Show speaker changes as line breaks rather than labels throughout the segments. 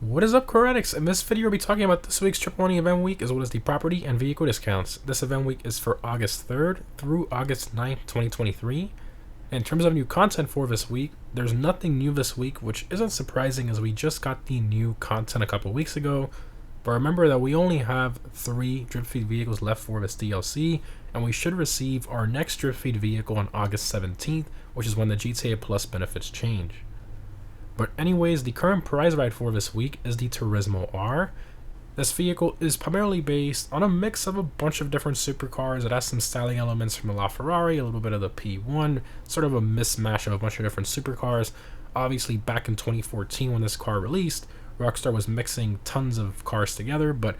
What is up, core addicts? In this video, we'll be talking about this week's Triple Money Event Week as well as the property and vehicle discounts. This event week is for August 3rd through August 9th, 2023. In terms of new content for this week, there's nothing new this week, which isn't surprising as we just got the new content a couple weeks ago. But remember that we only have 3 drip feed vehicles left for this DLC, and we should receive our next drip feed vehicle on August 17th, which is when the GTA Plus benefits change. But anyways, the current prize ride for this week is the Turismo R. This vehicle is primarily based on a mix of a bunch of different supercars. It has some styling elements from a LaFerrari, a little bit of the P1, sort of a mismatch of a bunch of different supercars. Obviously, back in 2014 when this car released, Rockstar was mixing tons of cars together, but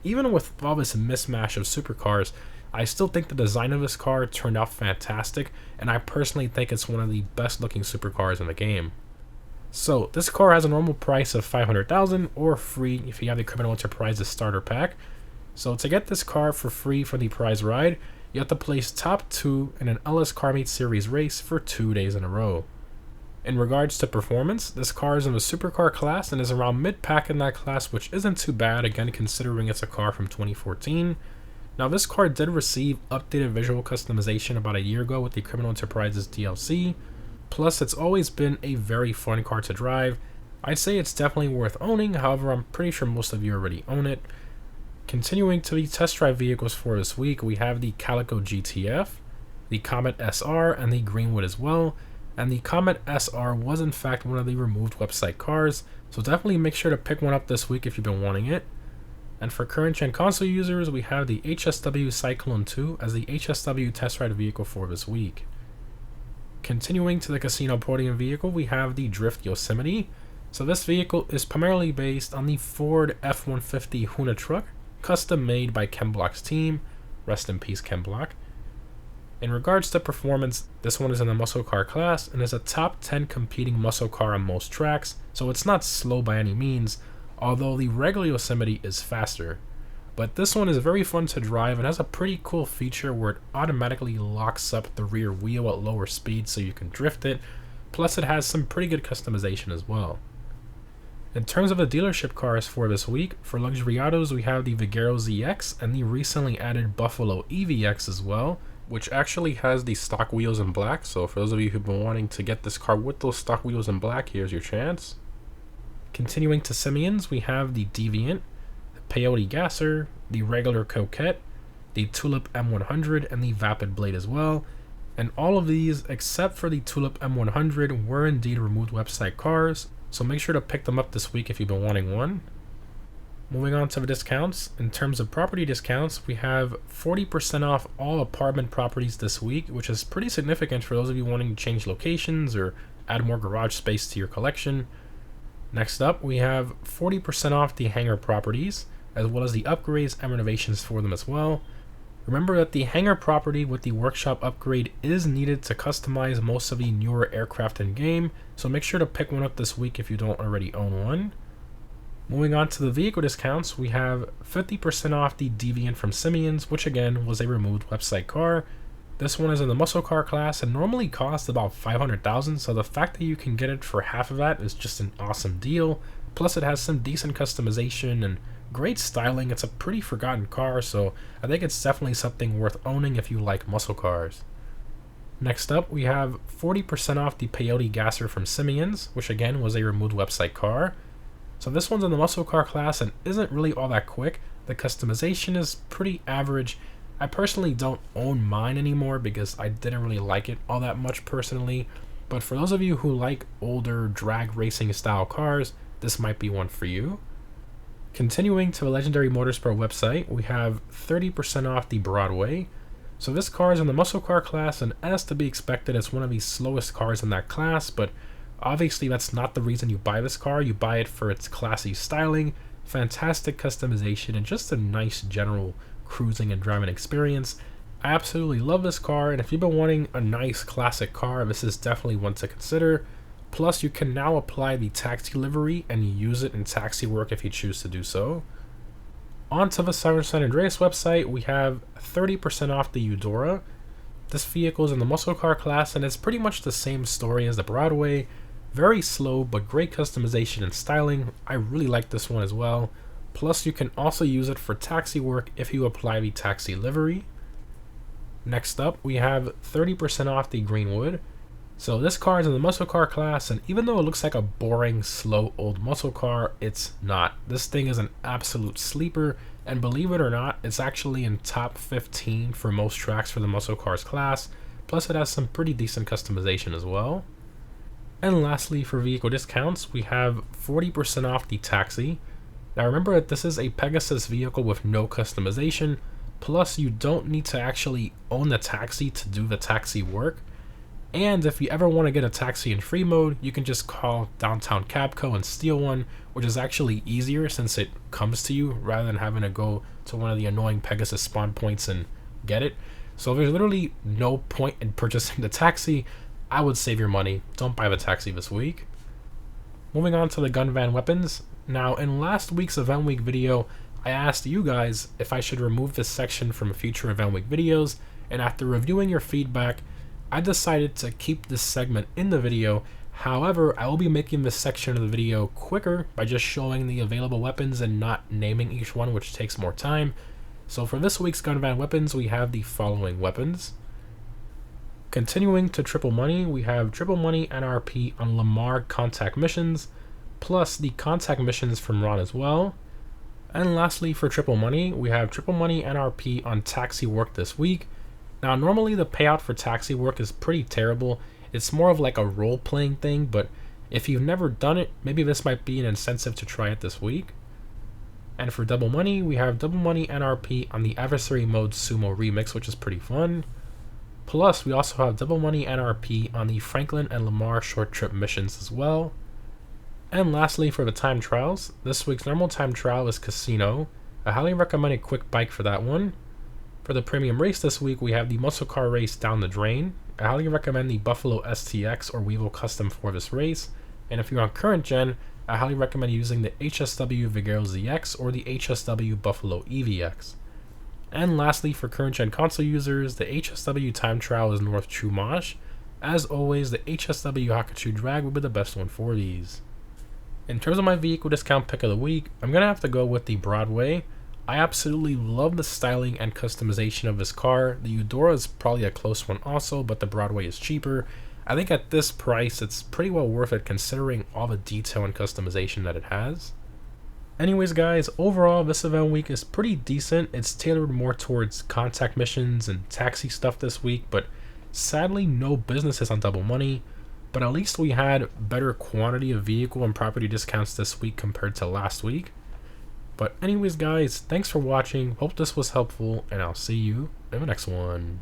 even with all this mismatch of supercars, I still think the design of this car turned out fantastic, and I personally think it's one of the best looking supercars in the game. So this car has a normal price of $500,000 or free if you have the Criminal Enterprises starter pack. So to get this car for free for the prize ride, you have to place top 2 in an LS Car Meet Series race for 2 days in a row. In regards to performance, this car is in the supercar class and is around mid-pack in that class, which isn't too bad, again considering it's a car from 2014. Now this car did receive updated visual customization about a year ago with the Criminal Enterprises DLC. Plus, it's always been a very fun car to drive. I'd say it's definitely worth owning, however, I'm pretty sure most of you already own it. Continuing to the test drive vehicles for this week, we have the Calico GTF, the Comet SR, and the Greenwood as well. And the Comet SR was in fact one of the removed website cars, so definitely make sure to pick one up this week if you've been wanting it. And for current gen console users, we have the HSW Cyclone 2 as the HSW test ride vehicle for this week. Continuing to the casino podium vehicle, we have the Drift Yosemite. So this vehicle is primarily based on the Ford F-150 Huna truck, custom made by Ken Block's team. Rest in peace, Ken Block. In regards to performance, this one is in the muscle car class and is a top 10 competing muscle car on most tracks, so it's not slow by any means, although the regular Yosemite is faster. But this one is very fun to drive and has a pretty cool feature where it automatically locks up the rear wheel at lower speeds so you can drift it, plus it has some pretty good customization as well. In terms of the dealership cars for this week, for luxury autos we have the Vigero ZX and the recently added Buffalo EVX as well, which actually has the stock wheels in black, so for those of you who've been wanting to get this car with those stock wheels in black, here's your chance. Continuing to Simeons, we have the Deviant, Peyote Gasser, the regular Coquette, the Tulip M100, and the Vapid Blade as well. And all of these, except for the Tulip M100, were indeed removed website cars, so make sure to pick them up this week if you've been wanting one. Moving on to the discounts, in terms of property discounts, we have 40% off all apartment properties this week, which is pretty significant for those of you wanting to change locations or add more garage space to your collection. Next up, we have 40% off the hangar properties, as well as the upgrades and renovations for them as well. Remember that the hangar property with the workshop upgrade is needed to customize most of the newer aircraft in game, so make sure to pick one up this week if you don't already own one. Moving on to the vehicle discounts, we have 50% off the Deviant from Simeons, which again was a removed website car. This one is in the muscle car class and normally costs about $500,000, so the fact that you can get it for half of that is just an awesome deal. Plus it has some decent customization and great styling. It's a pretty forgotten car, so I think it's definitely something worth owning if you like muscle cars. Next up, we have 40% off the Peyote Gasser from Simeons, which again was a removed website car. So this one's in the muscle car class and isn't really all that quick. The customization is pretty average. I personally don't own mine anymore because I didn't really like it all that much personally, but for those of you who like older drag racing style cars, this might be one for you. Continuing to the Legendary Motorsport website, we have 30% off the Broadway. So this car is in the muscle car class, and as to be expected, it's one of the slowest cars in that class, but obviously that's not the reason you buy this car. You buy it for its classy styling, fantastic customization, and just a nice general cruising and driving experience. I absolutely love this car, and if you've been wanting a nice classic car, this is definitely one to consider. Plus, you can now apply the taxi livery and use it in taxi work if you choose to do so. On to the Siren San Andreas website, we have 30% off the Eudora. This vehicle is in the muscle car class and it's pretty much the same story as the Broadway. Very slow, but great customization and styling. I really like this one as well. Plus, you can also use it for taxi work if you apply the taxi livery. Next up, we have 30% off the Greenwood. So this car is in the muscle car class, and even though it looks like a boring, slow, old muscle car, it's not. This thing is an absolute sleeper, and believe it or not, it's actually in top 15 for most tracks for the muscle cars class. Plus, it has some pretty decent customization as well. And lastly, for vehicle discounts, we have 40% off the Taxi. Now remember that this is a Pegasus vehicle with no customization, plus you don't need to actually own the Taxi to do the taxi work. And if you ever want to get a taxi in free mode, you can just call Downtown Cabco and steal one, which is actually easier since it comes to you rather than having to go to one of the annoying Pegasus spawn points and get it. So there's literally no point in purchasing the taxi. I would save your money. Don't buy the taxi this week. Moving on to the gun van weapons. Now, in last week's event week video, I asked you guys if I should remove this section from future event week videos, and after reviewing your feedback, I decided to keep this segment in the video. However, I will be making this section of the video quicker by just showing the available weapons and not naming each one, which takes more time. So for this week's gun van weapons, we have the following weapons. Continuing to triple money, we have triple money NRP on Lamar contact missions, plus the contact missions from Ron as well. And lastly, for triple money, we have triple money NRP on taxi work this week. Now, normally the payout for taxi work is pretty terrible. It's more of like a role-playing thing, but if you've never done it, maybe this might be an incentive to try it this week. And for double money, we have double money NRP on the adversary mode sumo remix, which is pretty fun. Plus, we also have double money NRP on the Franklin and Lamar short trip missions as well. And lastly, for the time trials, this week's normal time trial is Casino. I highly recommend a quick bike for that one. For the premium race this week, we have the muscle car race Down the Drain. I highly recommend the Buffalo STX or Weevil Custom for this race. And if you're on current gen, I highly recommend using the HSW Vigero ZX or the HSW Buffalo EVX. And lastly, for current gen console users, the HSW time trial is North Chumash. As always, the HSW Hakachu Drag will be the best one for these. In terms of my vehicle discount pick of the week, I'm going to have to go with the Broadway. I absolutely love the styling and customization of this car. The Eudora is probably a close one also, but the Broadway is cheaper. I think at this price, it's pretty well worth it considering all the detail and customization that it has. Anyways guys, overall this event week is pretty decent. It's tailored more towards contact missions and taxi stuff this week, but sadly no businesses on double money. But at least we had better quantity of vehicle and property discounts this week compared to last week. But anyways guys, thanks for watching, hope this was helpful, and I'll see you in the next one.